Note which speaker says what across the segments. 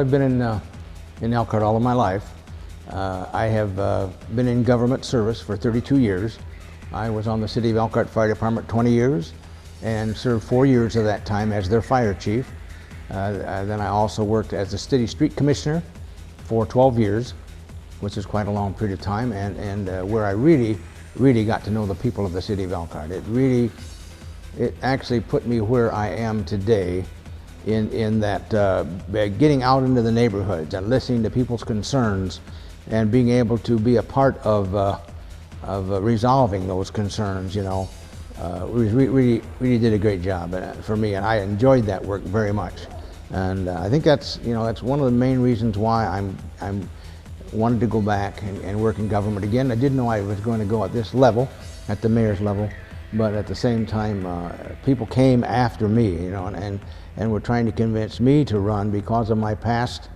Speaker 1: I've been in Elkhart all of my life. I have been in government service for 32 years. I was on the City of Elkhart Fire Department 20 years and served 4 years of that time as their fire chief. Then I also worked as the city street commissioner for 12 years, which is quite a long period of time, and where I really got to know the people of the City of Elkhart. It actually put me where I am today in that getting out into the neighborhoods and listening to people's concerns and being able to be a part of resolving those concerns, you know. Really did a great job for me, and I enjoyed that work very much. And I think that's one of the main reasons why I'm wanted to go back and work in government again. I didn't know I was going to go at this level, at the mayor's level, but at the same time, people came after me, you know, and were trying to convince me to run because of my past,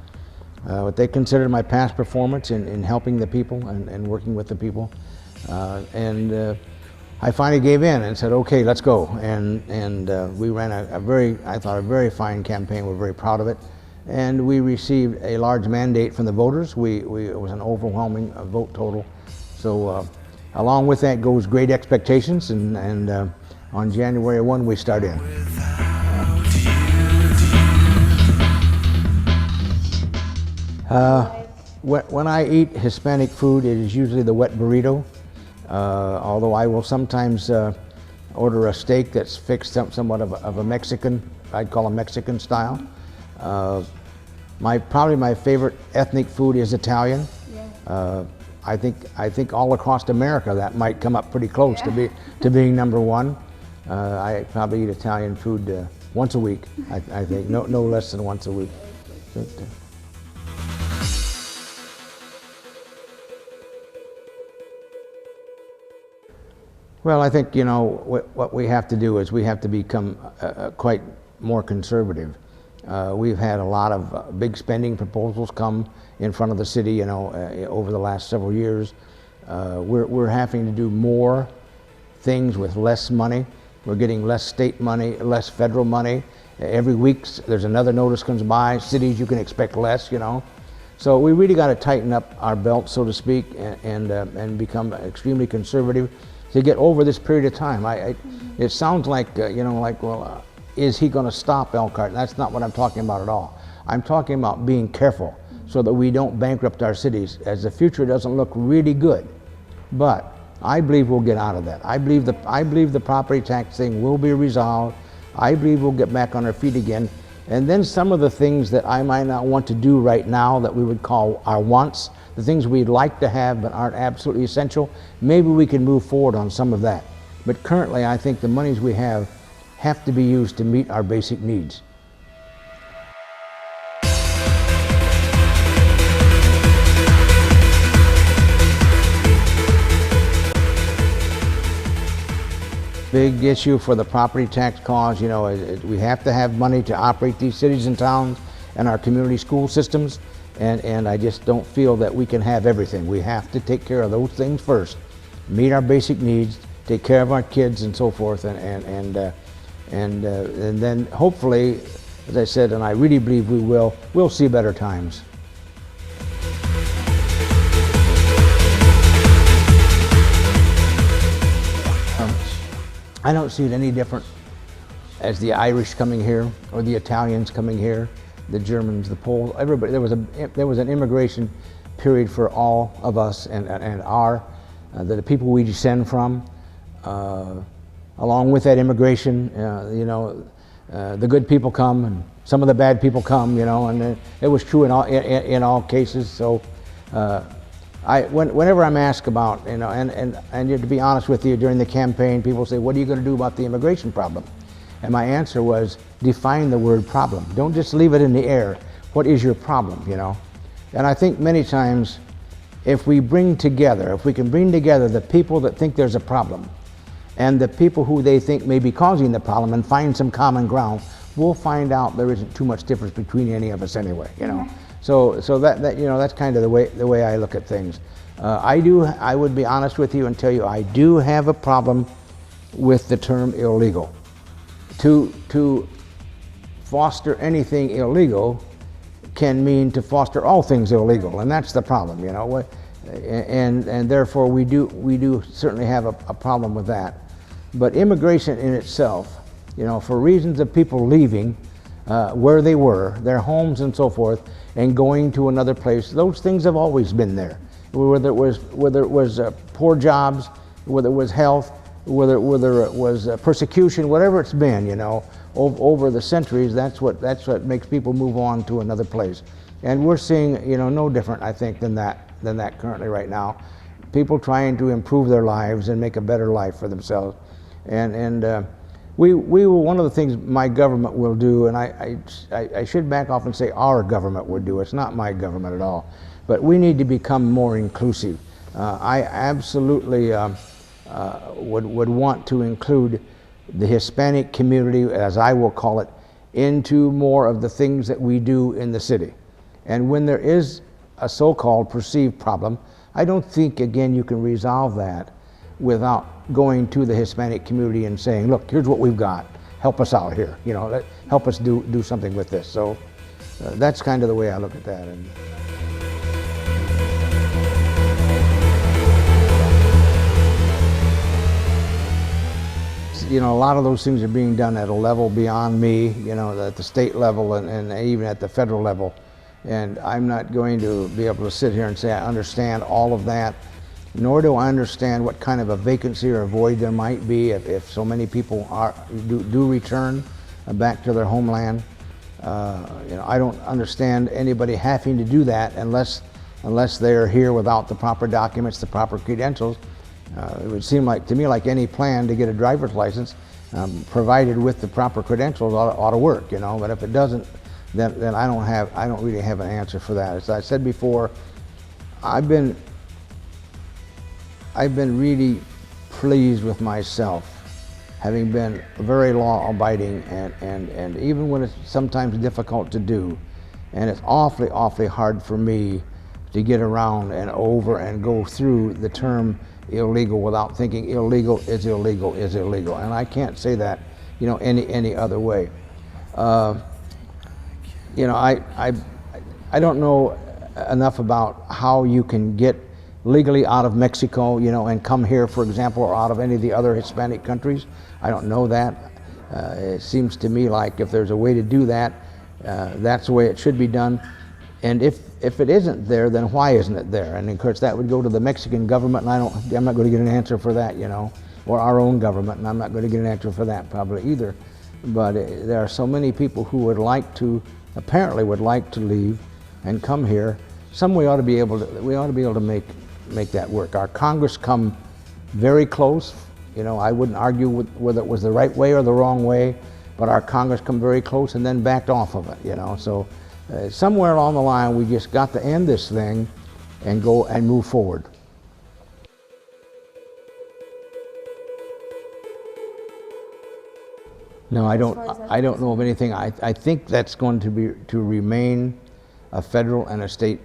Speaker 1: what they considered my past performance in helping the people and working with the people. I finally gave in and said, okay, let's go. And we ran I thought a very fine campaign. We're very proud of it. And we received a large mandate from the voters. It was an overwhelming vote total. So along with that goes great expectations, and on January 1 we start in. When I eat Hispanic food, it is usually the wet burrito. Although I will sometimes order a steak that's fixed somewhat of a Mexican, I'd call a Mexican style. Probably my favorite ethnic food is Italian. Yeah. I think all across America that might come up pretty close to being number one. I probably eat Italian food once a week. I think no less than once a week. Well, I think, you know, what we have to do is we have to become quite more conservative. We've had a lot of big spending proposals come in front of the city, you know, over the last several years. We're having to do more things with less money. We're getting less state money, less federal money. Every week there's another notice comes by, cities you can expect less, you know. So we really got to tighten up our belt, so to speak, and become extremely conservative to get over this period of time. It sounds like, you know, like, well, is he going to stop Elkhart? That's not what I'm talking about at all. I'm talking about being careful so that we don't bankrupt our cities, as the future doesn't look really good. But I believe we'll get out of that. I believe the property tax thing will be resolved. I believe we'll get back on our feet again. And then some of the things that I might not want to do right now that we would call our wants, the things we'd like to have but aren't absolutely essential, maybe we can move forward on some of that. But currently I think the monies we have to be used to meet our basic needs. Big issue for the property tax cause, you know, we have to have money to operate these cities and towns and our community school systems, and I just don't feel that we can have everything. We have to take care of those things first, meet our basic needs, take care of our kids and so forth, and then hopefully, as I said, and I really believe we'll see better times. I don't see it any different as the Irish coming here, or the Italians coming here, the Germans, the Poles, everybody. There was an immigration period for all of us and the people we descend from. Along with that immigration, you know, the good people come and some of the bad people come, you know, and it was true in all cases. So whenever I'm asked about, you know, and to be honest with you, during the campaign, people say, what are you going to do about the immigration problem? And my answer was, define the word problem. Don't just leave it in the air. What is your problem, you know? And I think many times, if we can bring together the people that think there's a problem and the people who they think may be causing the problem and find some common ground, we'll find out there isn't too much difference between any of us anyway, you know? So that you know, that's kind of the way I look at things. I would be honest with you and tell you I do have a problem with the term illegal. To foster anything illegal can mean to foster all things illegal, and that's the problem, you know. And therefore we do certainly have a problem with that. But immigration in itself, you know, for reasons of people leaving where they were, their homes and so forth, and going to another place, those things have always been there. Whether it was poor jobs, whether it was health, whether it was persecution, whatever it's been, you know, over the centuries, that's what makes people move on to another place. And we're seeing, you know, no different, I think, than that currently right now. People trying to improve their lives and make a better life for themselves. And we will, one of the things my government will do, and I should back off and say our government would do, it's not my government at all, but we need to become more inclusive. I absolutely would want to include the Hispanic community, as I will call it, into more of the things that we do in the city. And when there is a so-called perceived problem, I don't think, again, you can resolve that without going to the Hispanic community and saying, look, here's what we've got, help us out here, you know, help us do something with this. So that's kind of the way I look at that. And you know, a lot of those things are being done at a level beyond me, you know, at the state level and even at the federal level. And I'm not going to be able to sit here and say I understand all of that, nor do I understand what kind of a vacancy or a void there might be if so many people do return back to their homeland. You know, I don't understand anybody having to do that unless they're here without the proper documents, the proper credentials. It would seem like to me like any plan to get a driver's license, provided with the proper credentials, ought to work, you know. But if it doesn't, then I don't really have an answer for that. As I said before, I've been really pleased with myself, having been very law-abiding, and even when it's sometimes difficult to do, and it's awfully hard for me to get around and over and go through the term illegal without thinking illegal is illegal is illegal, and I can't say that, you know, any other way. You know, I don't know enough about how you can get legally out of Mexico, you know, and come here, for example, or out of any of the other Hispanic countries. I don't know that. It seems to me like if there's a way to do that, that's the way it should be done. And if it isn't there, then why isn't it there? And of course that would go to the Mexican government, and I'm not going to get an answer for that, you know, or our own government, and I'm not going to get an answer for that probably either. But there are so many people who would like to, apparently would like to leave and come here. Some we ought to be able to make that work. Our Congress come very close. You know, I wouldn't argue whether it was the right way or the wrong way, but our Congress come very close and then backed off of it, you know. So somewhere along the line, we just got to end this thing and go and move forward. No, I don't know of anything. I think that's going to remain a federal and a state,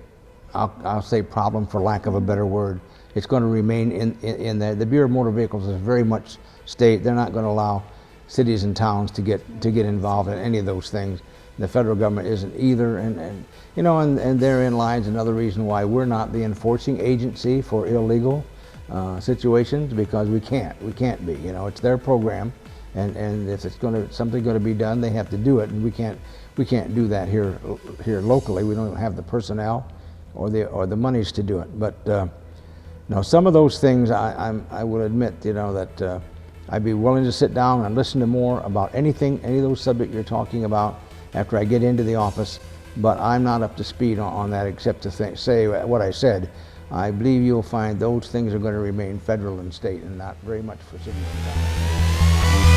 Speaker 1: I'll say problem for lack of a better word. It's going to remain in the Bureau of Motor Vehicles is very much state. They're not going to allow cities and towns to get involved in any of those things. The federal government isn't either, and you know, and therein lies another reason why we're not the enforcing agency for illegal situations, because we can't be. You know, it's their program, and if it's something going to be done, they have to do it, and we can't do that here locally. We don't have the personnel or the monies to do it. But no, some of those things I will admit, you know, that I'd be willing to sit down and listen to more about any of those subjects you're talking about after I get into the office, but I'm not up to speed on that except to say what I said. I believe you'll find those things are going to remain federal and state and not very much for city and county.